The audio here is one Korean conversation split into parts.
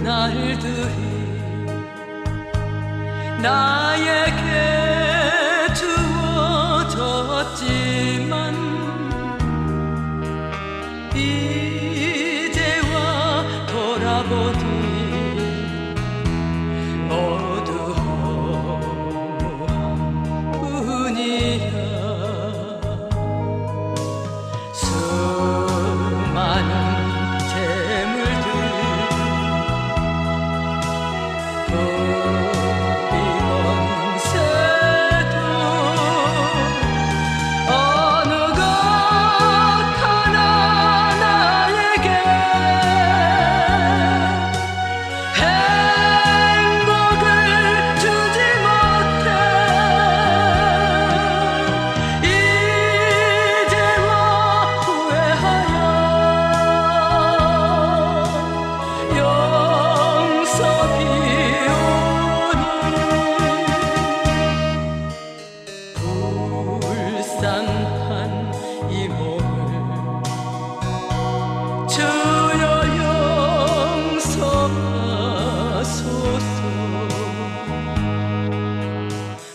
날들이 나에게 주어졌지만 이제와 돌아보니 모두 허무한 뿐이야. 수많은 재물들 부비원 새도 어느 것 하나 나에게 행복을 주지 못해 이제와 후회하여 용서비 오니 불쌍한 이 몸을 주여 용서하소서.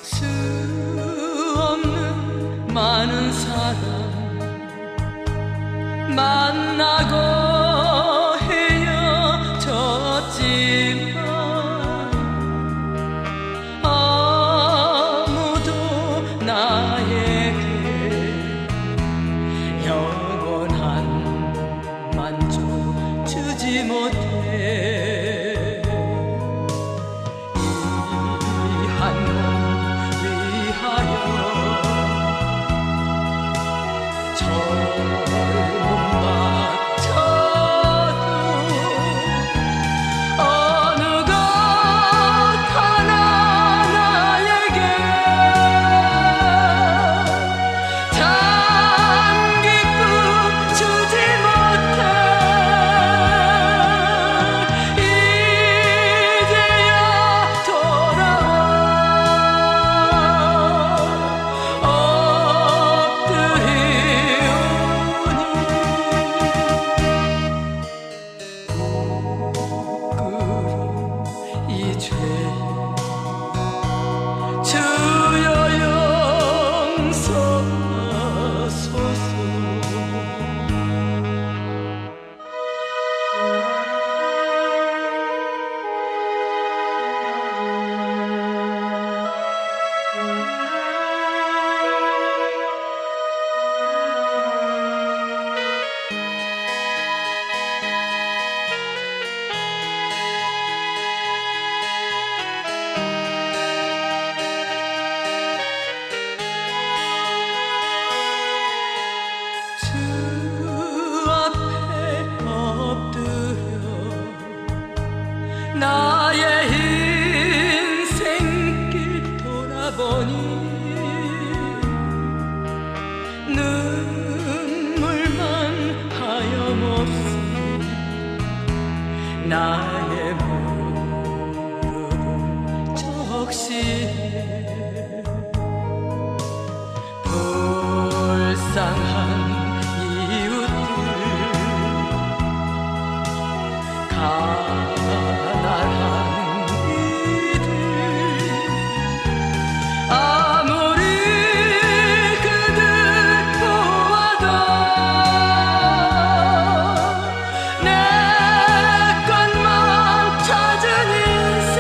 수 없는 많은 사람 만나고 헤어졌지만 아무도 나에게 영원한 만족 주지 못해 이 한 몸 위하여 젊음 바쳐도 어느 것 하나 나에게 단 기쁨 주지 못해 이제야 돌아와 엎드리오니 이 죄 주여 용서하소서. 주 앞에 엎드려 나의 인생길 돌아보니 눈물만 하염없이 나의 무릎을 적시해 불쌍한 이웃들 가난한 이들 아무리 그들 보아도 내 것만 찾은 인생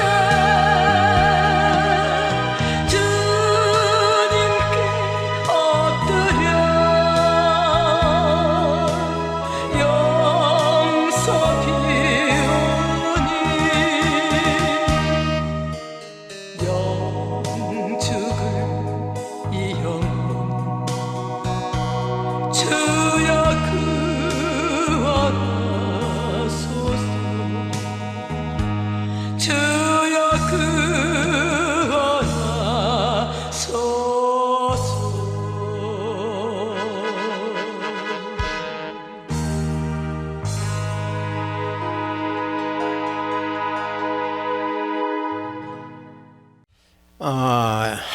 주님께 엎드려 용서비오니 영축을 이 영혼 주여 구원하소서. 주여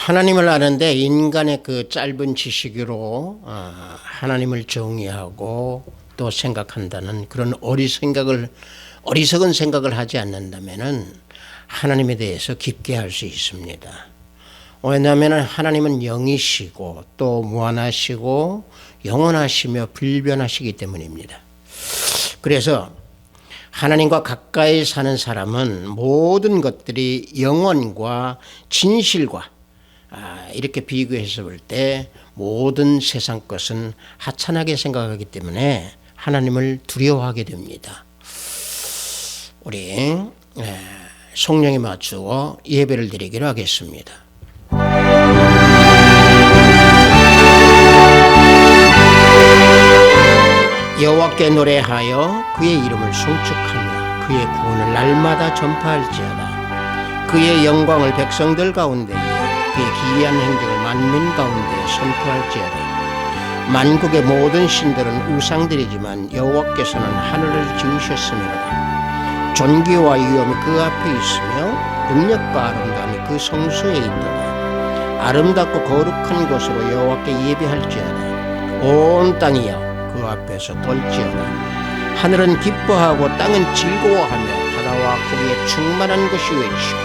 하나님을 아는데 인간의 그 짧은 지식으로 하나님을 정의하고 또 생각한다는 그런 어리생각을 어리석은 생각을 하지 않는다면은 하나님에 대해서 깊게 할 수 있습니다. 왜냐하면 하나님은 영이시고 또 무한하시고 영원하시며 불변하시기 때문입니다. 그래서 하나님과 가까이 사는 사람은 모든 것들이 영원과 진실과 이렇게 비교해서 볼 때 모든 세상 것은 하찮게 생각하기 때문에 하나님을 두려워하게 됩니다. 우리 성령에 맞추어 예배를 드리기로 하겠습니다. 여호와께 노래하여 그의 이름을 송축하며 그의 구원을 날마다 전파할지어다. 그의 영광을 백성들 가운데에 그의 기이한 행적을 만민 가운데 선포할지어다. 만국의 모든 신들은 우상들이지만 여호와께서는 하늘을 지으셨으므로다. 존귀와 위엄이 그 앞에 있으며 능력과 아름다움이 그 성소에 있도다. 아름답고 거룩한 곳으로 여호와께 예배할지어다. 온 땅이여 그 앞에서 돌지어다. 하늘은 기뻐하고 땅은 즐거워하며 바다와 거기에 충만한 것이 외치고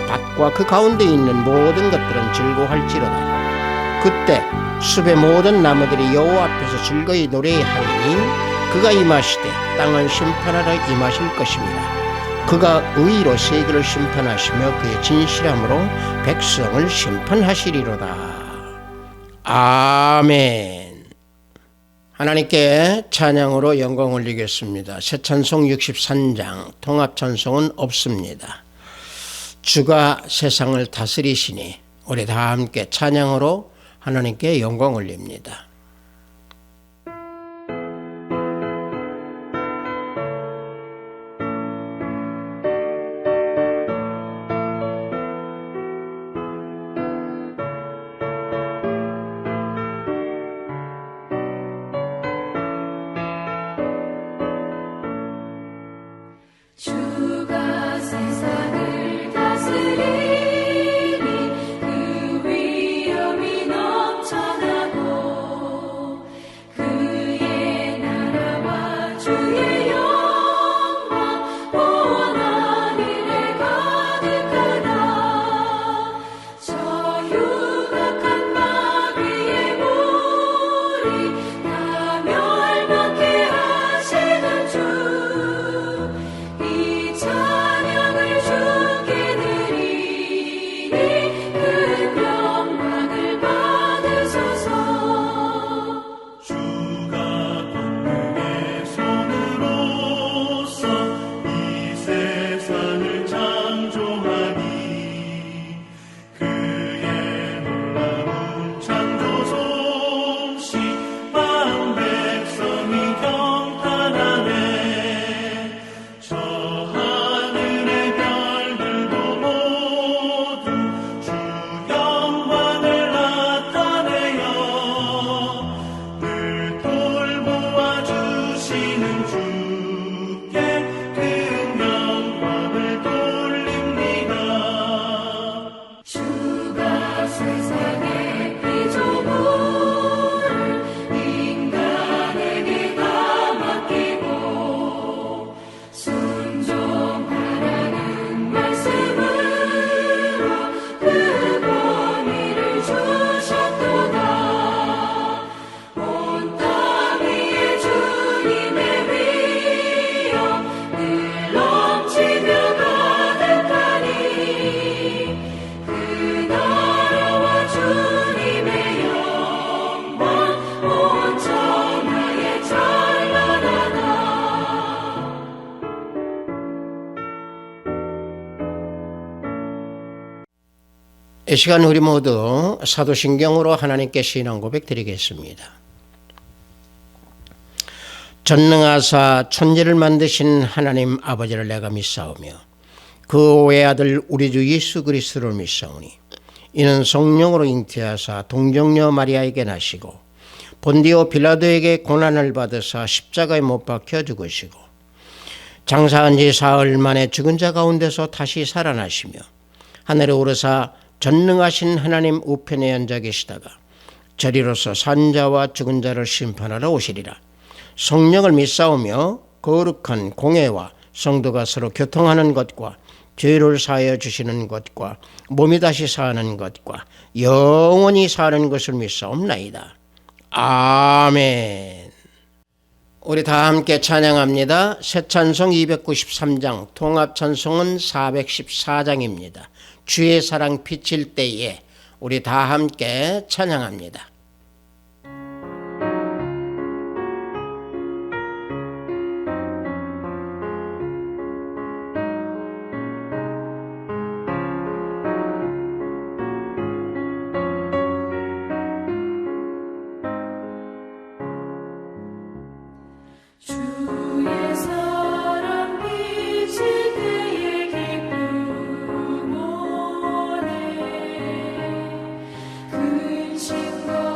밭과 그 가운데 있는 모든 것들은 즐거워할지로다. 그때 숲의 모든 나무들이 여호와 앞에서 즐거이 노래하리니 그가 임하시되 땅을 심판하러 임하실 것입니다. 그가 의로 세계를 심판하시며 그의 진실함으로 백성을 심판하시리로다. 아멘. 하나님께 찬양으로 영광 올리겠습니다. 새 찬송 63장, 통합 찬송은 없습니다. 주가 세상을 다스리시니 우리 다 함께 찬양으로 하나님께 영광 올립니다. 주가 세상을 다스리니 그 위엄이 넘쳐나고 그의 나라와 주의 영광 온 하늘에 가득하다. 저 흉악한 마귀의 무리 다 멸망케 하시는 주 이 찬양을 주께 드리니 큰 영광을 받으소서. 주가 권능의 손으로서 이 세상을 창조하니 그의 놀라운 창조 솜씨 만 백성이 경탄하네. 저 하늘의 별들도 모두 주 영광을 나타내요. 늘 돌보아 주시는 주께 큰 영광을 돌립니다. 주가 세상의 피조물을 인간에게 다 맡기고 순종하라는 말씀으로 그 권위를 주셨도다. 온 땅 위에 주님의 위엄 늘 넘치며 가득하니 그 나라와 주님의 영광 온 천하에 찬란하다. 이 시간 우리 모두 사도신경으로 하나님께 신앙 고백 드리겠습니다. 전능하사 천지를 만드신 하나님 아버지를 내가 믿사오며 그 외아들 우리 주 예수 그리스도를 믿사오니 이는 성령으로 잉태하사 동정녀 마리아에게 나시고 본디오 빌라도에게 고난을 받으사 십자가에 못 박혀 죽으시고 장사한 지 사흘 만에 죽은 자 가운데서 다시 살아나시며 하늘에 오르사 전능하신 하나님 우편에 앉아 계시다가 저리로서 산 자와 죽은 자를 심판하러 오시리라. 성령을 믿사오며 거룩한 공회와 성도가 서로 교통하는 것과 죄를 사하여 주시는 것과 몸이 다시 사는 것과 영원히 사는 것을 믿사옵나이다. 아멘. 우리 다 함께 찬양합니다. 새 찬송 293장, 통합 찬송은 414장입니다. 주의 사랑 비칠 때에 우리 다 함께 찬양합니다. 주의 사랑 비칠 때에 기쁨 오네 근심과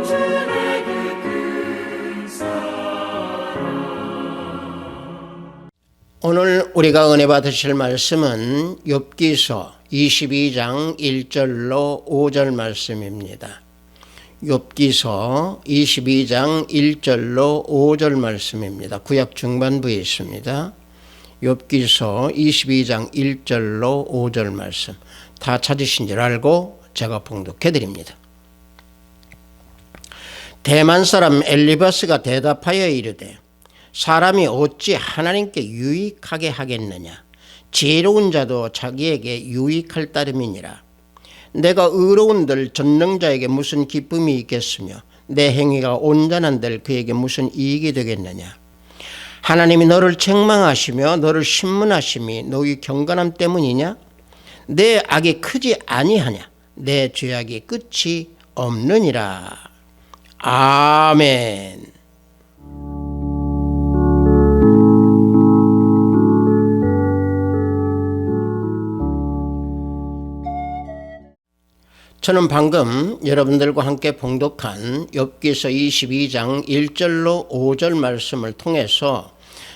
주내 그 사랑. 오늘 우리가 은혜 받으실 말씀은 욥기서 22장 1절로 5절 말씀입니다. 욥기서 22장 1절로 5절 말씀입니다. 구약 중반부에 있습니다. 욥기서 22장 1절로 5절 말씀 다 찾으신 줄 알고 제가 봉독해 드립니다. 대만 사람 엘리바스가 대답하여 이르되 사람이 어찌 하나님께 유익하게 하겠느냐. 지혜로운 자도 자기에게 유익할 따름이니라. 내가 의로운들 전능자에게 무슨 기쁨이 있겠으며 내 행위가 온전한들 그에게 무슨 이익이 되겠느냐. 하나님이 너를 책망하시며 너를 신문하심이 너희 경건함 때문이냐. 내 악이 크지 아니하냐. 내 죄악이 끝이 없느니라. 아멘. 저는 방금 여러분들과 함께 봉독한 욥기서 22장 1절로 5절 말씀을 통해서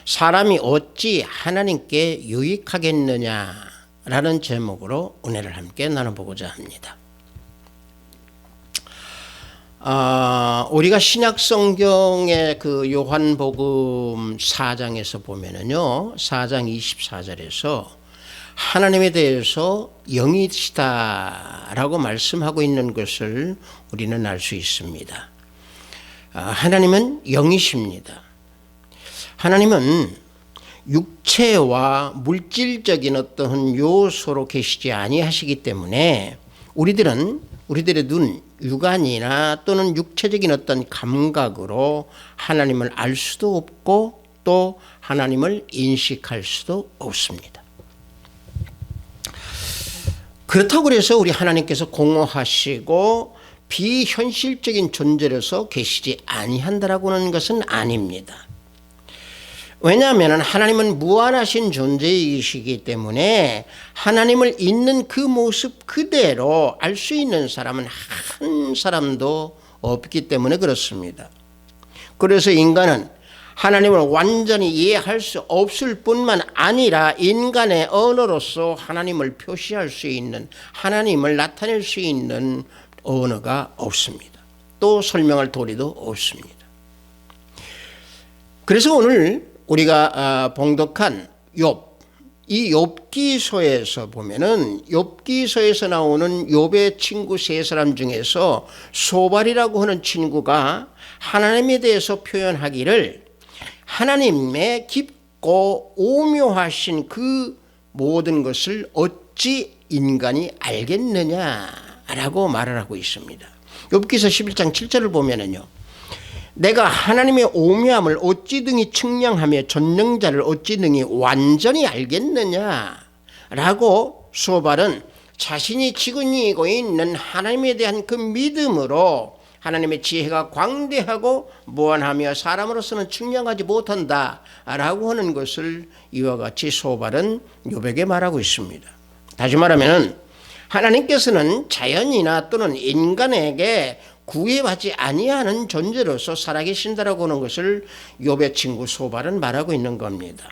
사람이 어찌 하나님께 유익하겠느냐라는 제목으로 은혜를 함께 나눠보고자 합니다. 우리가 신약 성경의 그 요한복음 4장에서 보면은요, 4장 24절에서 하나님에 대해서 영이시다라고 말씀하고 있는 것을 우리는 알 수 있습니다. 하나님은 영이십니다. 하나님은 육체와 물질적인 어떤 요소로 계시지 아니하시기 때문에 우리들의 눈, 육안이나 또는 육체적인 어떤 감각으로 하나님을 알 수도 없고 또 하나님을 인식할 수도 없습니다. 그렇다고 해서 우리 하나님께서 공허하시고 비현실적인 존재로서 계시지 아니한다라고 하는 것은 아닙니다. 왜냐하면 하나님은 무한하신 존재이시기 때문에 하나님을 있는 그 모습 그대로 알 수 있는 사람은 한 사람도 없기 때문에 그렇습니다. 그래서 인간은 하나님을 완전히 이해할 수 없을 뿐만 아니라 인간의 언어로서 하나님을 표시할 수 있는, 하나님을 나타낼 수 있는 언어가 없습니다. 또 설명할 도리도 없습니다. 그래서 오늘 우리가 봉독한 욥, 이 욥기서에서 보면은 욥기서에서 나오는 욥의 친구 세 사람 중에서 소발이라고 하는 친구가 하나님에 대해서 표현하기를 하나님의 깊고 오묘하신 그 모든 것을 어찌 인간이 알겠느냐라고 말을 하고 있습니다. 욥기서 11장 7절을 보면은요, 내가 하나님의 오묘함을 어찌 등이 측량하며 전능자를 어찌 등이 완전히 알겠느냐라고 소발은 자신이 지니고 있는 하나님에 대한 그 믿음으로 하나님의 지혜가 광대하고 무한하며 사람으로서는 측량하지 못한다라고 하는 것을 이와 같이 소발은 욥에게 말하고 있습니다. 다시 말하면 하나님께서는 자연이나 또는 인간에게 구애받지 아니하는 존재로서 살아계신다라고 하는 것을 욥의 친구 소발은 말하고 있는 겁니다.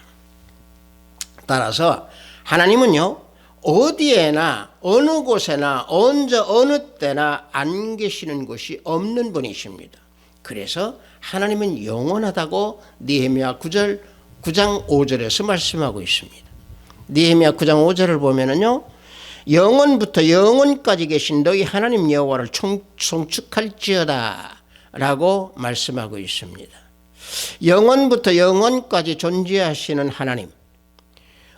따라서 하나님은요, 어디에나 어느 곳에나 언제 어느 때나 안 계시는 것이 없는 분이십니다. 그래서 하나님은 영원하다고 느헤미야 9장 5절에서 말씀하고 있습니다. 느헤미야 9장 5절을 보면은요, 영원부터 영원까지 계신 너희 하나님 여호와를 송축할지어다 라고 말씀하고 있습니다. 영원부터 영원까지 존재하시는 하나님,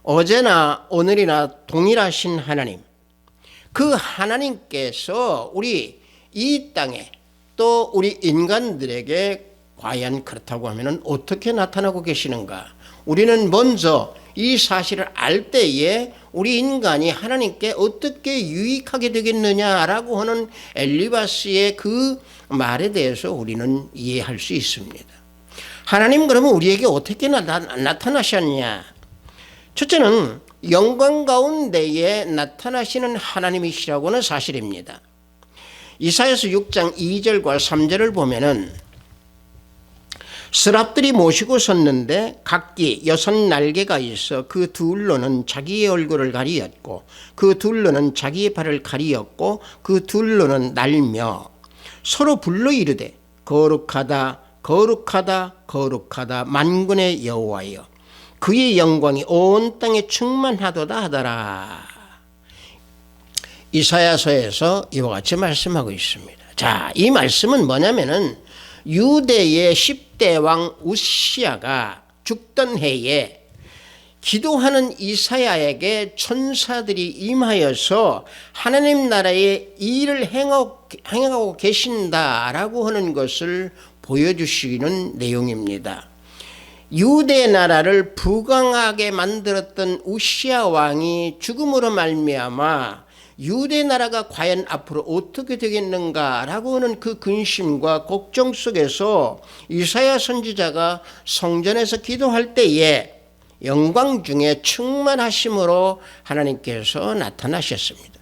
어제나 오늘이나 동일하신 하나님, 그 하나님께서 우리 이 땅에 또 우리 인간들에게 과연 그렇다고 하면 어떻게 나타나고 계시는가? 우리는 먼저 이 사실을 알 때에 우리 인간이 하나님께 어떻게 유익하게 되겠느냐라고 하는 엘리바스의 그 말에 대해서 우리는 이해할 수 있습니다. 하나님 그러면 우리에게 어떻게 나타나셨냐? 첫째는 영광 가운데에 나타나시는 하나님이시라고는 사실입니다. 이사야서 6장 2절과 3절을 보면은 스랍들이 모시고 섰는데 각기 6날개가 있어 그 둘로는 자기의 얼굴을 가리었고 그 둘로는 자기의 발을 가리었고 그 둘로는 날며 서로 불러 이르되 거룩하다 거룩하다 거룩하다 만군의 여호와여 그의 영광이 온 땅에 충만하도다 하더라. 이사야서에서 이와 같이 말씀하고 있습니다. 자, 이 말씀은 뭐냐면은 유대의 10대 왕 우시야가 죽던 해에 기도하는 이사야에게 천사들이 임하여서 하나님 나라의 일을 행하고 계신다라고 하는 것을 보여주시는 내용입니다. 유대 나라를 부강하게 만들었던 우시야 왕이 죽음으로 말미암아 유대 나라가 과연 앞으로 어떻게 되겠는가라고 하는 그 근심과 걱정 속에서 이사야 선지자가 성전에서 기도할 때에 영광 중에 충만하심으로 하나님께서 나타나셨습니다.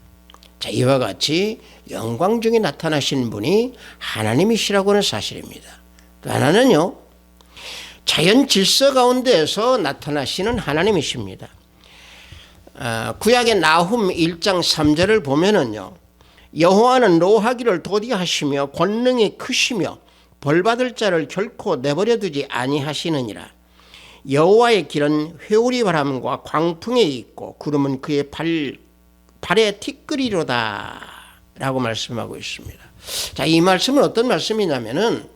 자, 이와 같이 영광 중에 나타나신 분이 하나님이시라고 하는 사실입니다. 또 하나는요, 자연 질서 가운데에서 나타나시는 하나님이십니다. 구약의 나훔 1장 3절을 보면은요, 여호와는 노하기를 도디하시며 권능이 크시며 벌받을 자를 결코 내버려 두지 아니하시느니라. 여호와의 길은 회오리 바람과 광풍에 있고 구름은 그의 발에 티끌이로다 라고 말씀하고 있습니다. 자, 이 말씀은 어떤 말씀이냐면은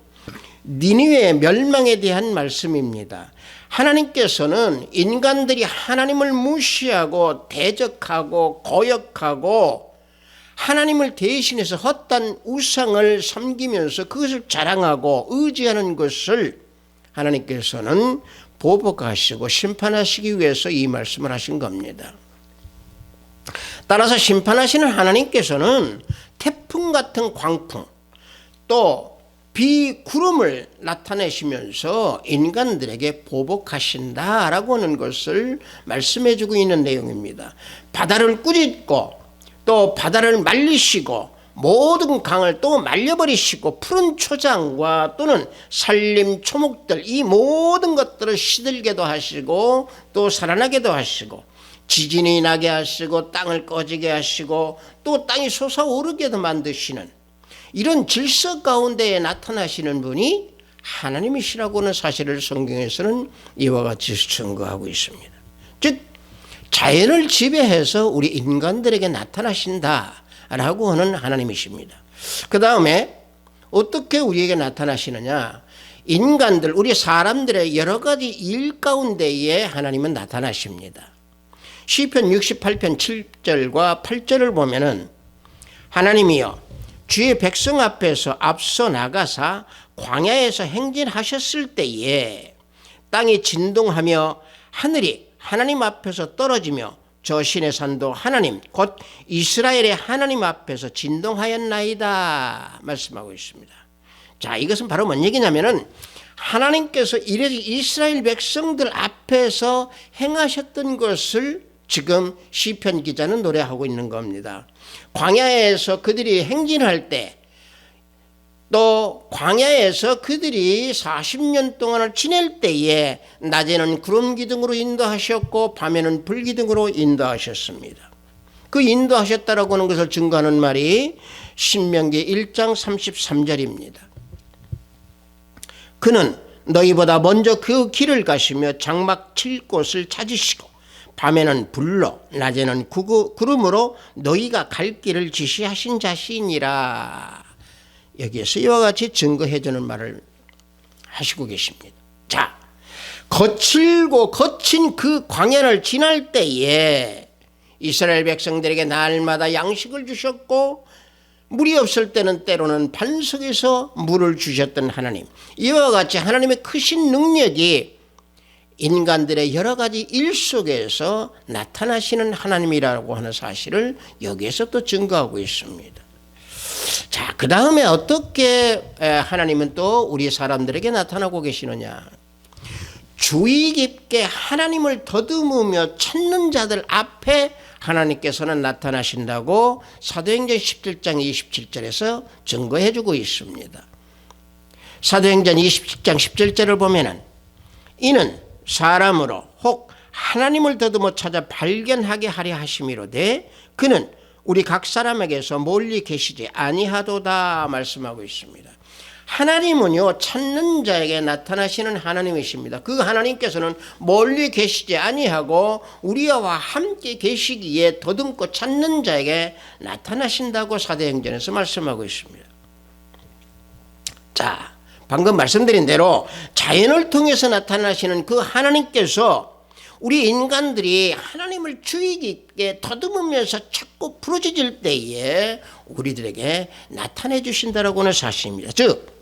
니느웨의 멸망에 대한 말씀입니다. 하나님께서는 인간들이 하나님을 무시하고 대적하고 거역하고 하나님을 대신해서 헛된 우상을 섬기면서 그것을 자랑하고 의지하는 것을 하나님께서는 보복하시고 심판하시기 위해서 이 말씀을 하신 겁니다. 따라서 심판하시는 하나님께서는 태풍 같은 광풍 또 비구름을 나타내시면서 인간들에게 보복하신다라고 하는 것을 말씀해 주고 있는 내용입니다. 바다를 꾸짖고 또 바다를 말리시고 모든 강을 또 말려버리시고 푸른 초장과 또는 산림 초목들 이 모든 것들을 시들게도 하시고 또 살아나게도 하시고 지진이 나게 하시고 땅을 꺼지게 하시고 또 땅이 솟아오르게도 만드시는 이런 질서 가운데에 나타나시는 분이 하나님이시라고 하는 사실을 성경에서는 이와 같이 증거하고 있습니다. 즉 자연을 지배해서 우리 인간들에게 나타나신다라고 하는 하나님이십니다. 그 다음에 어떻게 우리에게 나타나시느냐, 인간들 우리 사람들의 여러 가지 일 가운데에 하나님은 나타나십니다. 시편 68편 7절과 8절을 보면은 하나님이여 주의 백성 앞에서 앞서 나가사 광야에서 행진하셨을 때에 땅이 진동하며 하늘이 하나님 앞에서 떨어지며 저 신의 산도 하나님 곧 이스라엘의 하나님 앞에서 진동하였나이다 말씀하고 있습니다. 자, 이것은 바로 뭔 얘기냐면은 하나님께서 이스라엘 백성들 앞에서 행하셨던 것을 지금 시편 기자는 노래하고 있는 겁니다. 광야에서 그들이 행진할 때 또 광야에서 그들이 40년 동안을 지낼 때에 낮에는 구름 기둥으로 인도하셨고 밤에는 불 기둥으로 인도하셨습니다. 그 인도하셨다라고 하는 것을 증거하는 말이 신명기 1장 33절입니다. 그는 너희보다 먼저 그 길을 가시며 장막 칠 곳을 찾으시고 밤에는 불로 낮에는 구름으로 너희가 갈 길을 지시하신 자시니라. 여기에서 이와 같이 증거해 주는 말을 하시고 계십니다. 자, 거칠고 거친 그 광야를 지날 때에 이스라엘 백성들에게 날마다 양식을 주셨고 물이 없을 때는 때로는 반석에서 물을 주셨던 하나님, 이와 같이 하나님의 크신 능력이 인간들의 여러 가지 일 속에서 나타나시는 하나님이라고 하는 사실을 여기에서 또 증거하고 있습니다. 자, 그 다음에 어떻게 하나님은 또 우리 사람들에게 나타나고 계시느냐. 주의 깊게 하나님을 더듬으며 찾는 자들 앞에 하나님께서는 나타나신다고 사도행전 17장 27절에서 증거해 주고 있습니다. 사도행전 27장 17절을 보면은 이는 사람으로 혹 하나님을 더듬어 찾아 발견하게 하려 하심이로되 그는 우리 각 사람에게서 멀리 계시지 아니하도다 말씀하고 있습니다. 하나님은요, 찾는 자에게 나타나시는 하나님이십니다. 그 하나님께서는 멀리 계시지 아니하고 우리와 함께 계시기에 더듬고 찾는 자에게 나타나신다고 사도행전에서 말씀하고 있습니다. 자, 방금 말씀드린 대로 자연을 통해서 나타나시는 그 하나님께서 우리 인간들이 하나님을 주의 깊게 더듬으면서 찾고 부르짖을 때에 우리들에게 나타내 주신다라고 하는 사실입니다. 즉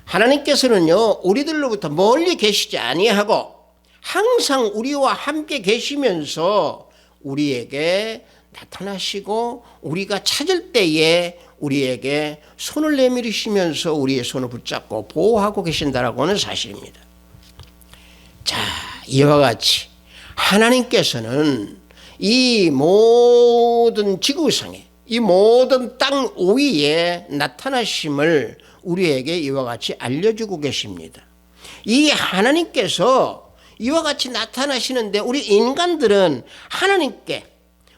하나님께서는요, 우리들로부터 멀리 계시지 아니하고 항상 우리와 함께 계시면서 우리에게 나타나시고 우리가 찾을 때에 우리에게 손을 내밀으시면서 우리의 손을 붙잡고 보호하고 계신다라고 하는 사실입니다. 자, 이와 같이 하나님께서는 이 모든 지구상에 이 모든 땅 위에 나타나심을 우리에게 이와 같이 알려주고 계십니다. 이 하나님께서 이와 같이 나타나시는데 우리 인간들은 하나님께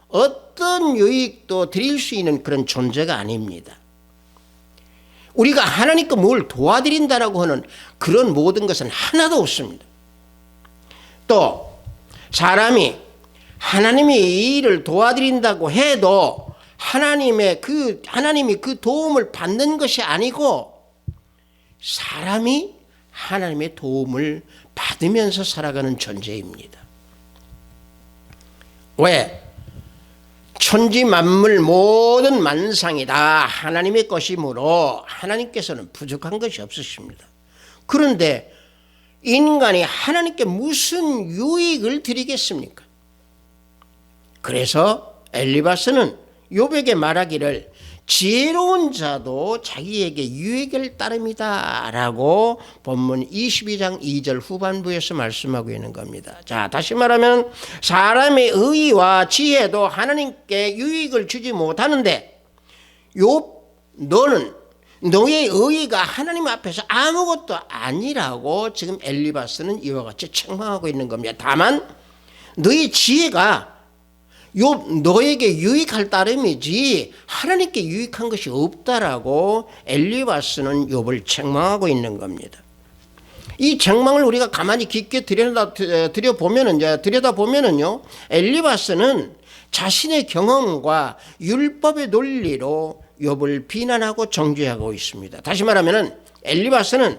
어떤 유익도 드릴 수 있는 그런 존재가 아닙니다. 우리가 하나님께 뭘 도와드린다라고 하는 그런 모든 것은 하나도 없습니다. 또 사람이 하나님이 이 일을 도와드린다고 해도 하나님이 그 도움을 받는 것이 아니고 사람이 하나님의 도움을 받으면서 살아가는 존재입니다. 왜? 천지 만물 모든 만상이 다 하나님의 것이므로 하나님께서는 부족한 것이 없으십니다. 그런데 인간이 하나님께 무슨 유익을 드리겠습니까? 그래서 엘리바스는 욥에게 말하기를 지혜로운 자도 자기에게 유익을 따릅니다 라고 본문 22장 2절 후반부에서 말씀하고 있는 겁니다. 자, 다시 말하면 사람의 의와 지혜도 하나님께 유익을 주지 못하는데 욥 너는 너의 의의가 하나님 앞에서 아무것도 아니라고 지금 엘리바스는 이와 같이 책망하고 있는 겁니다. 다만 너의 지혜가 욥 너에게 유익할 따름이지 하나님께 유익한 것이 없다라고 엘리바스는 욥을 책망하고 있는 겁니다. 이 책망을 우리가 가만히 깊게 들여다보면은요, 엘리바스는 자신의 경험과 율법의 논리로 욥을 비난하고 정죄하고 있습니다. 다시 말하면은 엘리바스는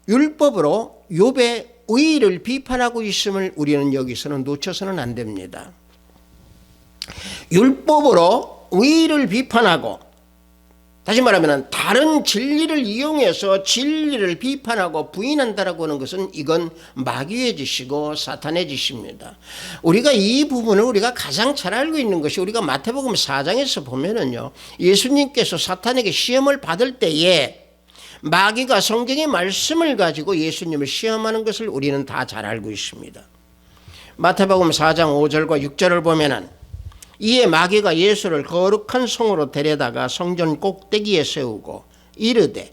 율법으로 욥의 의의를 비판하고 있음을 우리는 여기서는 놓쳐서는 안 됩니다. 율법으로 의의를 비판하고, 다시 말하면 다른 진리를 이용해서 진리를 비판하고 부인한다라고 하는 것은 이건 마귀의 짓이고 사탄의 짓입니다. 우리가 이 부분을 우리가 가장 잘 알고 있는 것이 우리가 마태복음 4장에서 보면은요, 예수님께서 사탄에게 시험을 받을 때에 마귀가 성경의 말씀을 가지고 예수님을 시험하는 것을 우리는 다 잘 알고 있습니다. 마태복음 4장 5절과 6절을 보면은 이에 마귀가 예수를 거룩한 성으로 데려다가 성전 꼭대기에 세우고 이르되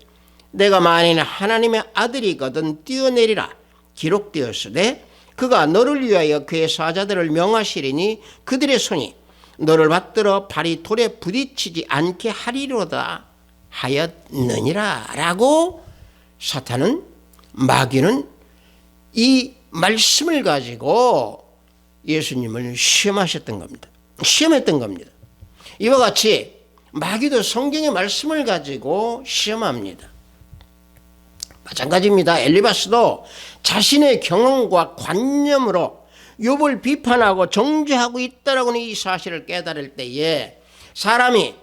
내가 만일 하나님의 아들이거든 뛰어내리라 기록되었으되 그가 너를 위하여 그의 사자들을 명하시리니 그들의 손이 너를 받들어 발이 돌에 부딪히지 않게 하리로다 하였느니라 라고 마귀는 이 말씀을 가지고 예수님을 시험했던 겁니다. 이와 같이 마귀도 성경의 말씀을 가지고 시험합니다. 마찬가지입니다. 엘리바스도 자신의 경험과 관념으로 욥을 비판하고 정죄하고 있다라고 하는 이 사실을 깨달을 때에 사람이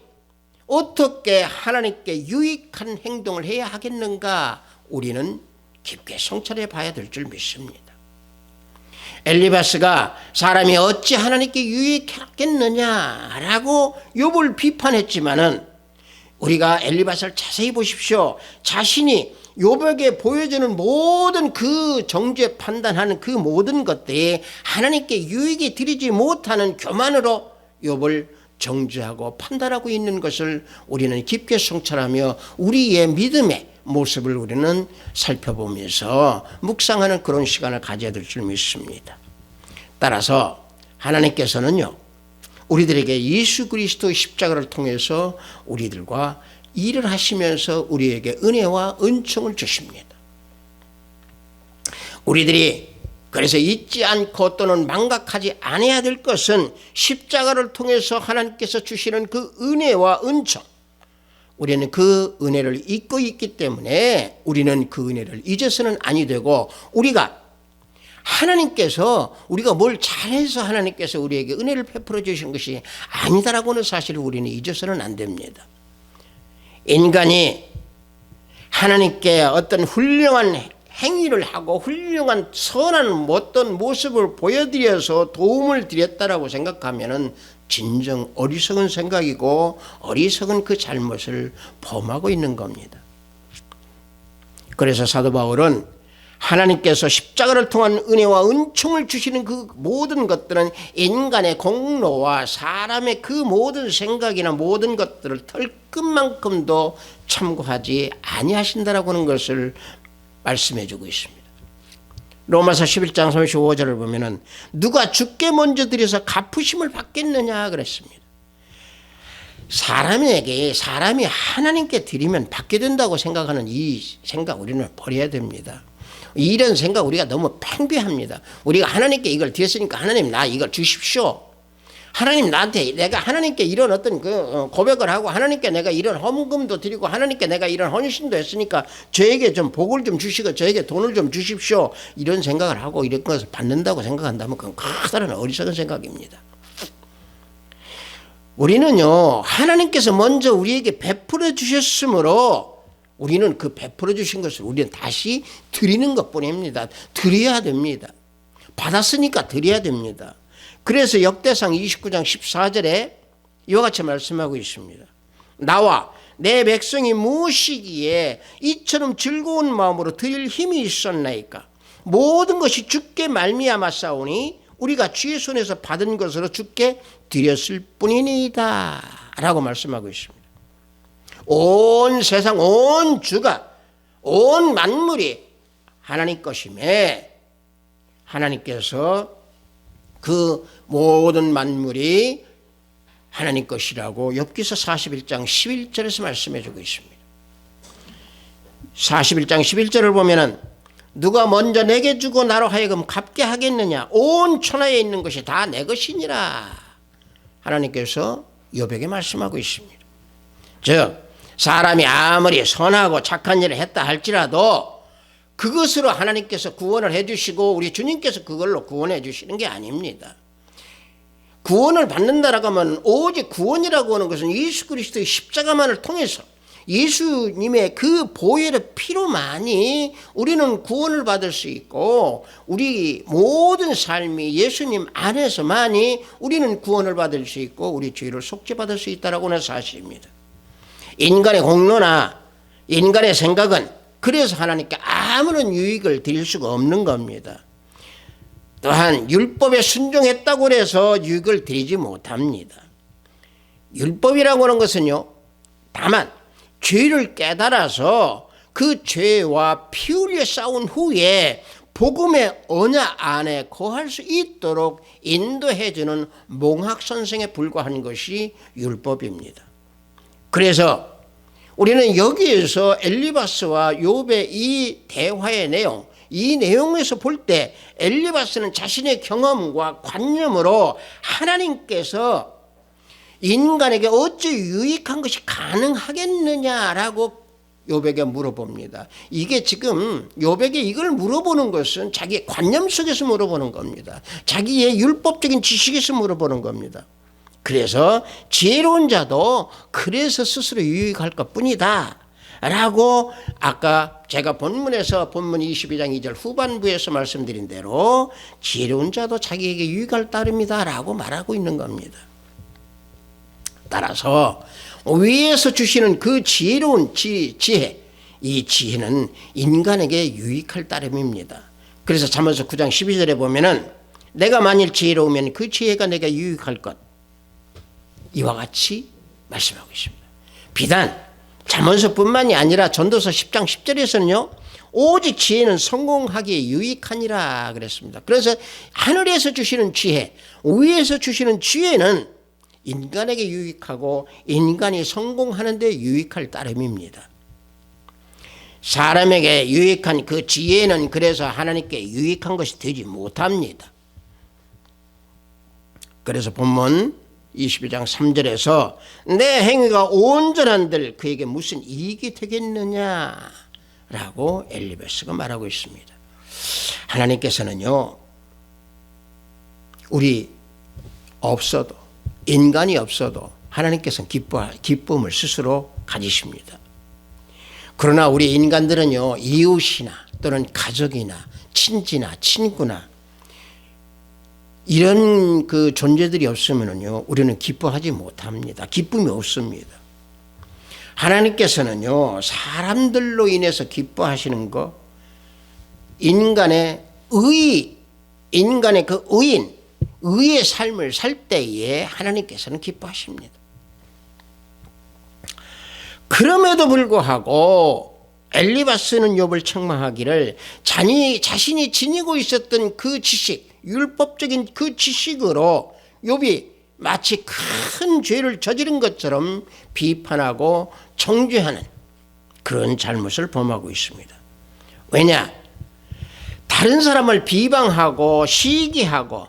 어떻게 하나님께 유익한 행동을 해야 하겠는가 우리는 깊게 성찰해 봐야 될 줄 믿습니다. 엘리바스가 사람이 어찌 하나님께 유익하겠느냐라고 욥을 비판했지만은 우리가 엘리바스를 자세히 보십시오. 자신이 욥에게 보여주는 모든 그 정죄 판단하는 그 모든 것들이 하나님께 유익이 드리지 못하는 교만으로 욥을 정죄하고 판단하고 있는 것을 우리는 깊게 성찰하며 우리의 믿음의 모습을 우리는 살펴보면서 묵상하는 그런 시간을 가져야 될 줄 믿습니다. 따라서 하나님께서는요, 우리들에게 예수 그리스도의 십자가를 통해서 우리들과 일을 하시면서 우리에게 은혜와 은총을 주십니다. 우리들이 그래서 잊지 않고 또는 망각하지 않아야 될 것은 십자가를 통해서 하나님께서 주시는 그 은혜와 은총, 우리는 그 은혜를 잊고 있기 때문에 우리는 그 은혜를 잊어서는 아니 되고, 우리가 하나님께서 우리가 뭘 잘해서 하나님께서 우리에게 은혜를 베풀어 주신 것이 아니다라고는 사실을 우리는 잊어서는 안 됩니다. 인간이 하나님께 어떤 훌륭한 행위를 하고 훌륭한 선한 어떤 모습을 보여드려서 도움을 드렸다라고 생각하면은 진정 어리석은 생각이고 어리석은 그 잘못을 범하고 있는 겁니다. 그래서 사도 바울은 하나님께서 십자가를 통한 은혜와 은총을 주시는 그 모든 것들은 인간의 공로와 사람의 그 모든 생각이나 모든 것들을 털끝만큼도 참고하지 아니하신다라고 하는 것을 말씀해 주고 있습니다. 로마서 11장 35절을 보면은 누가 주께 먼저 드려서 갚으심을 받겠느냐 그랬습니다. 사람이 하나님께 드리면 받게 된다고 생각하는 이 생각 우리는 버려야 됩니다. 이런 생각 우리가 너무 팽배합니다. 우리가 하나님께 이걸 드렸으니까 하나님 나 이걸 주십시오. 하나님 나한테 내가 하나님께 이런 어떤 그 고백을 하고 하나님께 내가 이런 헌금도 드리고 하나님께 내가 이런 헌신도 했으니까 저에게 좀 복을 좀 주시고 저에게 돈을 좀 주십시오. 이런 생각을 하고 이런 것을 받는다고 생각한다면 그건 커다란 어리석은 생각입니다. 우리는요, 하나님께서 먼저 우리에게 베풀어 주셨으므로 우리는 그 베풀어 주신 것을 우리는 다시 드리는 것뿐입니다. 드려야 됩니다. 받았으니까 드려야 됩니다. 그래서 역대상 29장 14절에 이와 같이 말씀하고 있습니다. 나와 내 백성이 무엇이기에 이처럼 즐거운 마음으로 드릴 힘이 있었나이까. 모든 것이 주께 말미암아 싸우니 우리가 주의 손에서 받은 것으로 주께 드렸을 뿐이니이다 라고 말씀하고 있습니다. 온 세상 온 주가 온 만물이 하나님 것임에 하나님께서 그 모든 만물이 하나님 것이라고 욥기서 41장 11절에서 말씀해 주고 있습니다. 41장 11절을 보면은 누가 먼저 내게 주고 나로 하여금 갚게 하겠느냐. 온 천하에 있는 것이 다 내 것이니라. 하나님께서 욥에게 말씀하고 있습니다. 즉 사람이 아무리 선하고 착한 일을 했다 할지라도 그것으로 하나님께서 구원을 해주시고 우리 주님께서 그걸로 구원해 주시는 게 아닙니다. 구원을 받는다라고 하면 오직 구원이라고 하는 것은 예수 그리스도의 십자가만을 통해서 예수님의 그 보혈의 피로만이 우리는 구원을 받을 수 있고 우리 모든 삶이 예수님 안에서만이 우리는 구원을 받을 수 있고 우리 죄를 속죄받을 수 있다라고 하는 사실입니다. 인간의 공로나 인간의 생각은 그래서 하나님께 아무런 유익을 드릴 수가 없는 겁니다. 또한 율법에 순종했다고 해서 유익을 드리지 못합니다. 율법이라고 하는 것은요, 다만 죄를 깨달아서 그 죄와 피 흘려 싸운 후에 복음의 언약 안에 거할 수 있도록 인도해 주는 몽학선생에 불과한 것이 율법입니다. 그래서 우리는 여기에서 엘리바스와 욥의 이 대화의 내용, 이 내용에서 볼 때 엘리바스는 자신의 경험과 관념으로 하나님께서 인간에게 어찌 유익한 것이 가능하겠느냐라고 욥에게 물어봅니다. 이게 지금 욥에게 이걸 물어보는 것은 자기의 관념 속에서 물어보는 겁니다. 자기의 율법적인 지식에서 물어보는 겁니다. 그래서 지혜로운 자도 그래서 스스로 유익할 것뿐이다 라고 아까 제가 본문에서 본문 22장 2절 후반부에서 말씀드린 대로 지혜로운 자도 자기에게 유익할 따름이다 라고 말하고 있는 겁니다. 따라서 위에서 주시는 그 지혜로운 지혜, 이 지혜는 인간에게 유익할 따름입니다. 그래서 잠언서 9장 12절에 보면은 내가 만일 지혜로우면 그 지혜가 내게 유익할 것, 이와 같이 말씀하고 있습니다. 비단 잠언서뿐만이 아니라 전도서 10장 10절에서는요. 오직 지혜는 성공하기에 유익하니라 그랬습니다. 그래서 하늘에서 주시는 지혜, 위에서 주시는 지혜는 인간에게 유익하고 인간이 성공하는 데 유익할 따름입니다. 사람에게 유익한 그 지혜는 그래서 하나님께 유익한 것이 되지 못합니다. 그래서 본문 22장 3절에서 내 행위가 온전한들 그에게 무슨 이익이 되겠느냐라고 엘리바스가 말하고 있습니다. 하나님께서는요, 우리 없어도, 인간이 없어도 하나님께서는 기쁨을 스스로 가지십니다. 그러나 우리 인간들은요, 이웃이나 또는 가족이나 친지나 친구나 이런 그 존재들이 없으면요, 우리는 기뻐하지 못합니다. 기쁨이 없습니다. 하나님께서는요, 사람들로 인해서 기뻐하시는 거, 인간의 그 의의 삶을 살 때에 하나님께서는 기뻐하십니다. 그럼에도 불구하고 엘리바스는 욥을 책망하기를 자신이 지니고 있었던 그 지식, 율법적인 그 지식으로 욥이 마치 큰 죄를 저지른 것처럼 비판하고 정죄하는 그런 잘못을 범하고 있습니다. 왜냐? 다른 사람을 비방하고 시기하고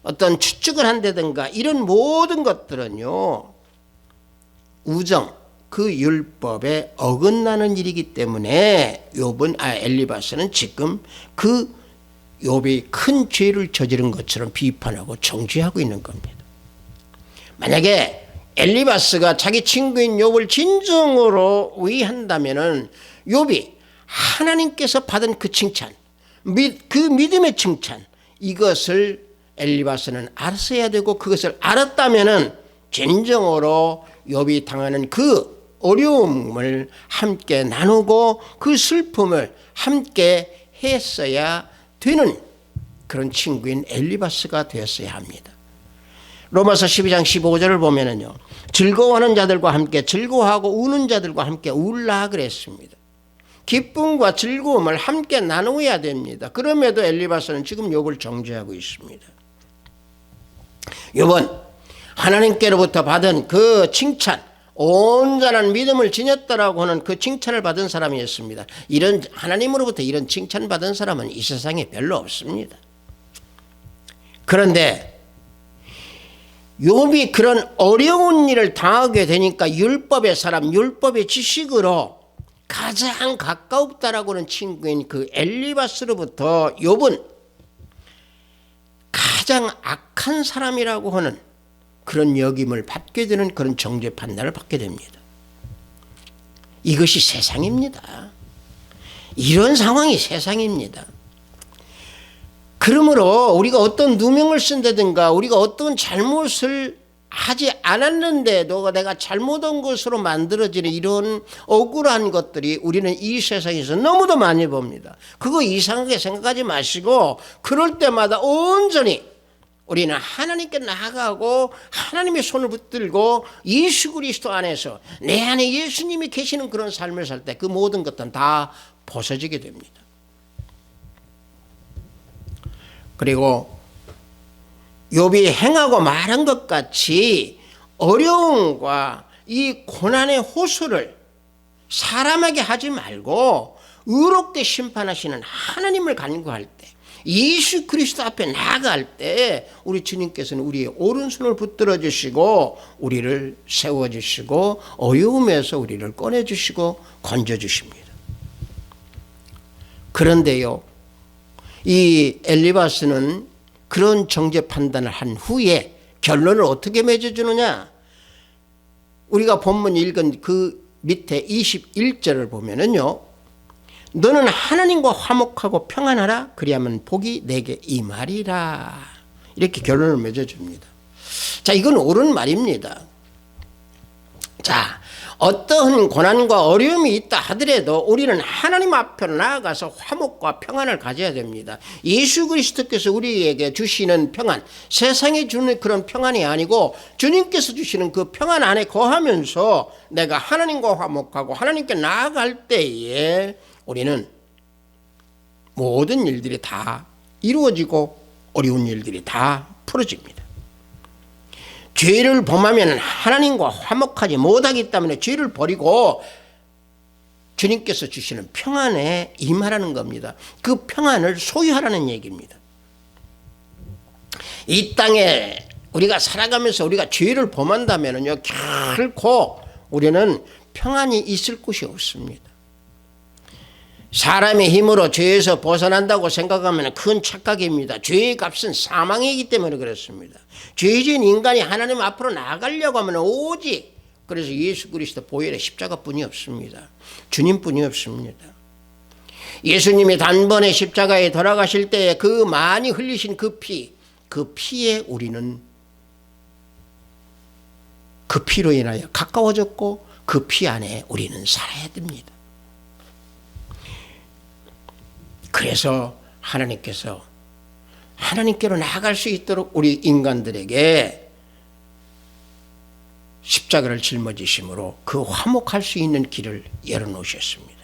어떤 추측을 한다든가 이런 모든 것들은요, 우정, 그 율법에 어긋나는 일이기 때문에 엘리바스는 지금 그 욥이 큰 죄를 저지른 것처럼 비판하고 정죄하고 있는 겁니다. 만약에 엘리바스가 자기 친구인 욥을 진정으로 위한다면은 욥이 하나님께서 받은 그 칭찬, 그 믿음의 칭찬, 이것을 엘리바스는 알았어야 되고 그것을 알았다면은 진정으로 욥이 당하는 그 어려움을 함께 나누고 그 슬픔을 함께 했어야 되는 그런 친구인 엘리바스가 되었어야 합니다. 로마서 12장 15절을 보면은요, 즐거워하는 자들과 함께 즐거워하고 우는 자들과 함께 울라 그랬습니다. 기쁨과 즐거움을 함께 나누어야 됩니다. 그럼에도 엘리바스는 지금 욥을 정죄하고 있습니다. 욥은 하나님께로부터 받은 그 칭찬, 온전한 믿음을 지녔다라고 하는 그 칭찬을 받은 사람이었습니다. 이런 하나님으로부터 이런 칭찬받은 사람은 이 세상에 별로 없습니다. 그런데 욥이 그런 어려운 일을 당하게 되니까 율법의 사람, 율법의 지식으로 가장 가까웠다라고 하는 친구인 그 엘리바스로부터 욥은 가장 악한 사람이라고 하는 그런 여김을 받게 되는 그런 정죄 판단을 받게 됩니다. 이것이 세상입니다. 이런 상황이 세상입니다. 그러므로 우리가 어떤 누명을 쓴다든가 우리가 어떤 잘못을 하지 않았는데도 내가 잘못한 것으로 만들어지는 이런 억울한 것들이 우리는 이 세상에서 너무도 많이 봅니다. 그거 이상하게 생각하지 마시고 그럴 때마다 온전히 우리는 하나님께 나아가고 하나님의 손을 붙들고 예수 그리스도 안에서 내 안에 예수님이 계시는 그런 삶을 살 때 그 모든 것들은 다 벗어지게 됩니다. 그리고 욥이 행하고 말한 것 같이 어려움과 이 고난의 호소를 사람에게 하지 말고 의롭게 심판하시는 하나님을 간구할 때, 예수 그리스도 앞에 나아갈 때 우리 주님께서는 우리의 오른손을 붙들어 주시고 우리를 세워 주시고 어려움에서 우리를 꺼내 주시고 건져 주십니다. 그런데요, 이 엘리바스는 그런 정죄 판단을 한 후에 결론을 어떻게 맺어주느냐? 우리가 본문 읽은 그 밑에 21절을 보면은요, 너는 하나님과 화목하고 평안하라, 그리하면 복이 내게 임하리라, 이렇게 결론을 맺어줍니다. 자, 이건 옳은 말입니다. 자, 어떠한 고난과 어려움이 있다 하더라도 우리는 하나님 앞으로 나아가서 화목과 평안을 가져야 됩니다. 예수 그리스도께서 우리에게 주시는 평안, 세상에 주는 그런 평안이 아니고 주님께서 주시는 그 평안 안에 거하면서 내가 하나님과 화목하고 하나님께 나아갈 때에 우리는 모든 일들이 다 이루어지고 어려운 일들이 다 풀어집니다. 죄를 범하면 하나님과 화목하지 못하기 때문에 죄를 버리고 주님께서 주시는 평안에 임하라는 겁니다. 그 평안을 소유하라는 얘기입니다. 이 땅에 우리가 살아가면서 우리가 죄를 범한다면요, 결코 우리는 평안이 있을 곳이 없습니다. 사람의 힘으로 죄에서 벗어난다고 생각하면 큰 착각입니다. 죄의 값은 사망이기 때문에 그렇습니다. 죄진 인간이 하나님 앞으로 나아가려고 하면 오직 그래서 예수 그리스도 보혈의 십자가뿐이 없습니다. 주님뿐이 없습니다. 예수님이 단번에 십자가에 돌아가실 때에 그 많이 흘리신 그 피에 우리는 그 피로 인하여 가까워졌고 그 피 안에 우리는 살아야 됩니다. 그래서 하나님께서 하나님께로 나아갈 수 있도록 우리 인간들에게 십자가를 짊어지심으로 그 화목할 수 있는 길을 열어놓으셨습니다.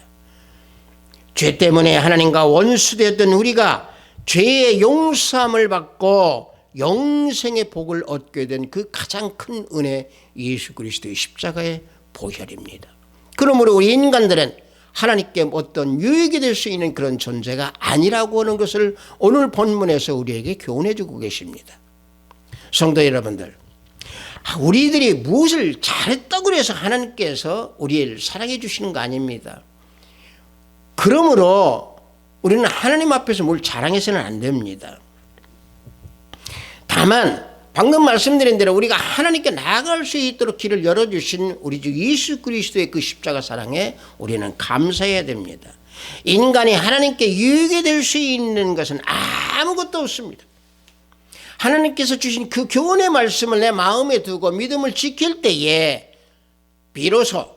죄 때문에 하나님과 원수되었던 우리가 죄의 용서함을 받고 영생의 복을 얻게 된 그 가장 큰 은혜, 예수 그리스도의 십자가의 보혈입니다. 그러므로 우리 인간들은 하나님께 어떤 유익이 될 수 있는 그런 존재가 아니라고 하는 것을 오늘 본문에서 우리에게 교훈해 주고 계십니다. 성도 여러분들, 우리들이 무엇을 잘했다고 해서 하나님께서 우리를 사랑해 주시는 거 아닙니다. 그러므로 우리는 하나님 앞에서 뭘 자랑해서는 안 됩니다. 다만 방금 말씀드린 대로 우리가 하나님께 나아갈 수 있도록 길을 열어주신 우리 주 예수 그리스도의 그 십자가 사랑에 우리는 감사해야 됩니다. 인간이 하나님께 유익이 될 수 있는 것은 아무것도 없습니다. 하나님께서 주신 그 교훈의 말씀을 내 마음에 두고 믿음을 지킬 때에 비로소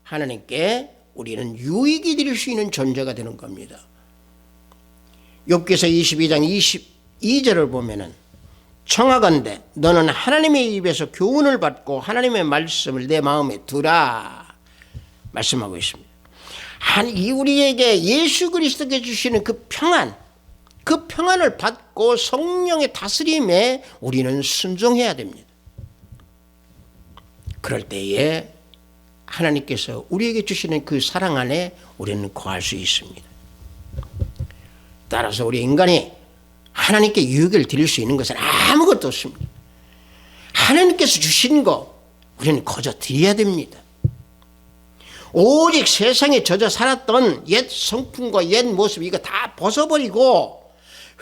하나님께 우리는 유익이 될 수 있는 존재가 되는 겁니다. 욥기서 22장 22절을 보면은 청하건대 너는 하나님의 입에서 교훈을 받고 하나님의 말씀을 내 마음에 두라 말씀하고 있습니다. 우리에게 예수 그리스도께 주시는 그 평안을 받고 성령의 다스림에 우리는 순종해야 됩니다. 그럴 때에 하나님께서 우리에게 주시는 그 사랑 안에 우리는 거할 수 있습니다. 따라서 우리 인간이 하나님께 유익을 드릴 수 있는 것은 아무것도 없습니다. 하나님께서 주신 거 우리는 거저 드려야 됩니다. 오직 세상에 젖어 살았던 옛 성품과 옛 모습 이거 다 벗어버리고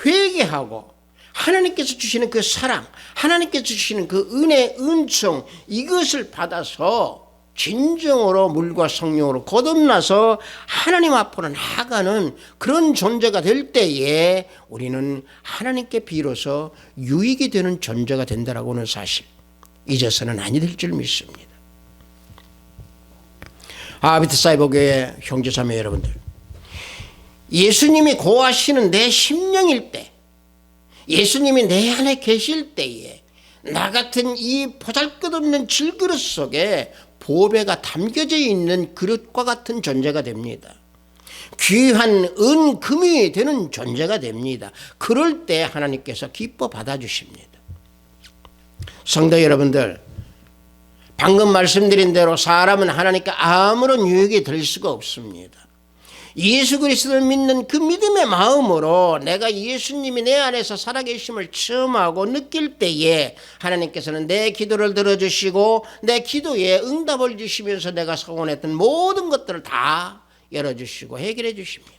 회개하고 하나님께서 주시는 그 사랑, 하나님께서 주시는 그 은혜, 은총 이것을 받아서 진정으로 물과 성령으로 거듭나서 하나님 앞으로 나아가는 그런 존재가 될 때에 우리는 하나님께 비로소 유익이 되는 존재가 된다라고 하는 사실 잊어서는 아니 될 줄 믿습니다. 비트사이버교회 형제자매 여러분들, 예수님이 고하시는 내 심령일 때, 예수님이 내 안에 계실 때에 나 같은 이 보잘것없는 질그릇 속에 보배가 담겨져 있는 그릇과 같은 존재가 됩니다. 귀한 은금이 되는 존재가 됩니다. 그럴 때 하나님께서 기뻐 받아주십니다. 성도 여러분들, 방금 말씀드린 대로 사람은 하나님께 아무런 유익이 될 수가 없습니다. 예수 그리스도를 믿는 그 믿음의 마음으로 내가 예수님이 내 안에서 살아계심을 체험하고 느낄 때에 하나님께서는 내 기도를 들어주시고 내 기도에 응답을 주시면서 내가 소원했던 모든 것들을 다 열어주시고 해결해 주십니다.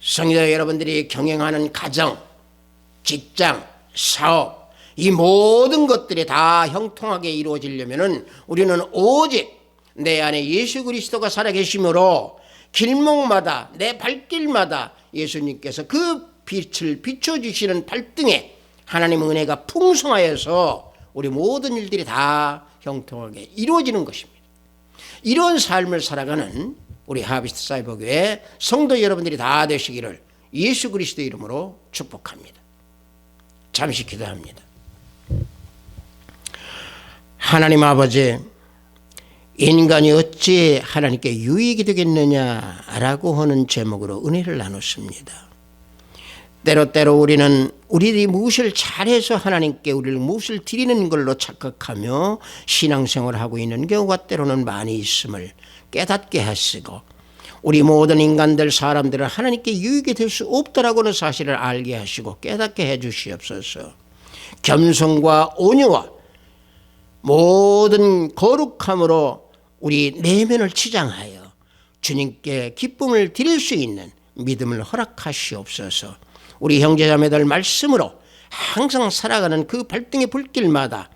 성도 여러분들이 경영하는 가정, 직장, 사업 이 모든 것들이 다 형통하게 이루어지려면 우리는 오직 내 안에 예수 그리스도가 살아계심으로 길목마다 내 발길마다 예수님께서 그 빛을 비춰주시는 발등에 하나님의 은혜가 풍성하여서 우리 모든 일들이 다 형통하게 이루어지는 것입니다. 이런 삶을 살아가는 우리 하비스트 사이버교회 성도 여러분들이 다 되시기를 예수 그리스도 이름으로 축복합니다. 잠시 기도합니다. 하나님 아버지, 인간이 어찌 하나님께 유익이 되겠느냐라고 하는 제목으로 은혜를 나눴습니다. 때로 우리는 우리들이 무엇을 잘해서 하나님께 우리를 무엇을 드리는 걸로 착각하며 신앙생활을 하고 있는 경우가 때로는 많이 있음을 깨닫게 하시고, 우리 모든 인간들 사람들은 하나님께 유익이 될 수 없다라고 하는 사실을 알게 하시고 깨닫게 해 주시옵소서. 겸손과 온유와 모든 거룩함으로 우리 내면을 치장하여 주님께 기쁨을 드릴 수 있는 믿음을 허락하시옵소서. 우리 형제자매들 말씀으로 항상 살아가는 그 발등의 발길마다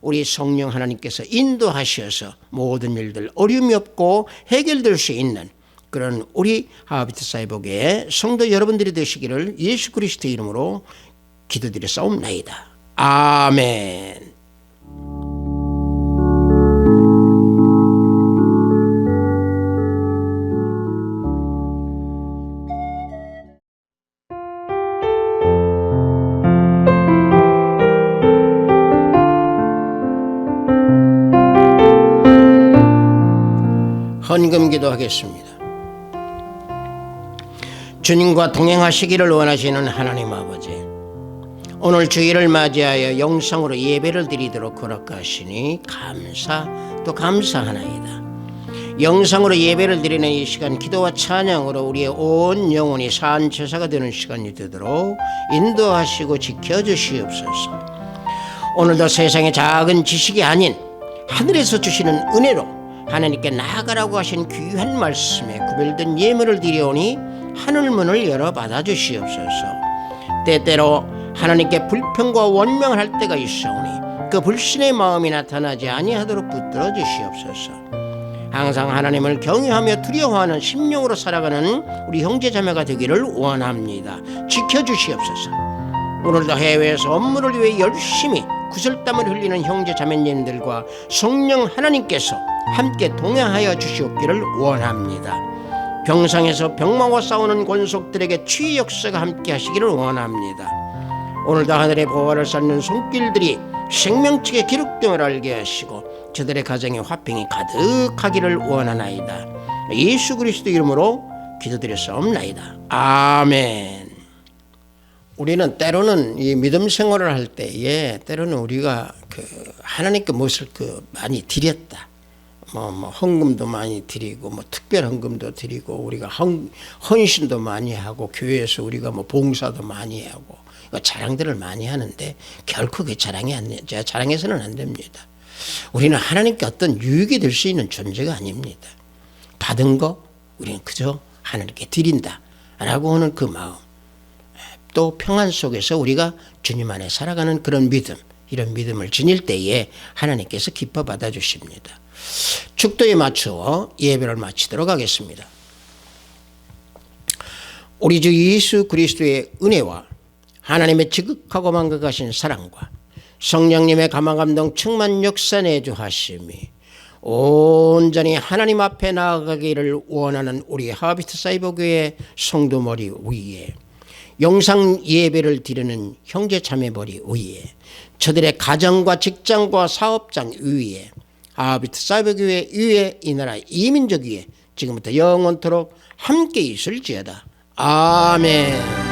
우리 성령 하나님께서 인도하셔서 모든 일들 어려움이 없고 해결될 수 있는 그런 우리 하비트 사이버교회 성도 여러분들이 되시기를 예수 그리스도 이름으로 기도드렸사옵나이다. 아멘. 헌금 기도하겠습니다. 주님과 동행하시기를 원하시는 하나님 아버지, 오늘 주일을 맞이하여 영상으로 예배를 드리도록 허락하시니 감사하나이다. 영상으로 예배를 드리는 이 시간 기도와 찬양으로 우리의 온 영혼이 산 제사가 되는 시간이 되도록 인도하시고 지켜주시옵소서. 오늘도 세상의 작은 지식이 아닌 하늘에서 주시는 은혜로 하나님께 나아가라고 하신 귀한 말씀에 구별된 예물을 드려오니 하늘문을 열어 받아주시옵소서. 때때로 하나님께 불평과 원망을 할 때가 있사오니 그 불신의 마음이 나타나지 아니하도록 붙들어 주시옵소서. 항상 하나님을 경외하며 두려워하는 심령으로 살아가는 우리 형제자매가 되기를 원합니다. 지켜주시옵소서. 오늘도 해외에서 업무를 위해 열심히 구슬땀을 흘리는 형제자매님들과 성령 하나님께서 함께 동행하여 주시옵기를 원합니다. 병상에서 병마와 싸우는 권속들에게 치유 역사가 함께 하시기를 원합니다. 오늘도 하늘의 보화를 쌓는 손길들이 생명책에 기록됨을 알게 하시고 저들의 가정에 화평이 가득하기를 원하나이다. 예수 그리스도 이름으로 기도드렸사옵나이다. 아멘. 우리는 때로는 이 믿음 생활을 할 때에 때로는 우리가 하나님께 무엇을 많이 드렸다. 헌금도 많이 드리고 특별 헌금도 드리고 우리가 헌신도 많이 하고 교회에서 우리가 봉사도 많이 하고 자랑들을 많이 하는데 결코 그 자랑해서는 안 됩니다. 우리는 하나님께 어떤 유익이 될 수 있는 존재가 아닙니다. 받은 거 우리는 그저 하나님께 드린다라고 하는 그 마음, 또 평안 속에서 우리가 주님 안에 살아가는 그런 믿음, 이런 믿음을 지닐 때에 하나님께서 기뻐 받아주십니다. 축도에 맞추어 예배를 마치도록 하겠습니다. 우리 주 예수 그리스도의 은혜와 하나님의 지극하고 만극하신 사랑과 성령님의 감화감동 충만 역사 내주하심이 온전히 하나님 앞에 나아가기를 원하는 우리 하비스트 사이버교회 성도머리 위에, 영상 예배를 드리는 형제 자매머리 위에, 저들의 가정과 직장과 사업장 위에, 하비스트 사이버교회 위에, 이 나라 이민족 위에 지금부터 영원토록 함께 있을지어다. 아멘.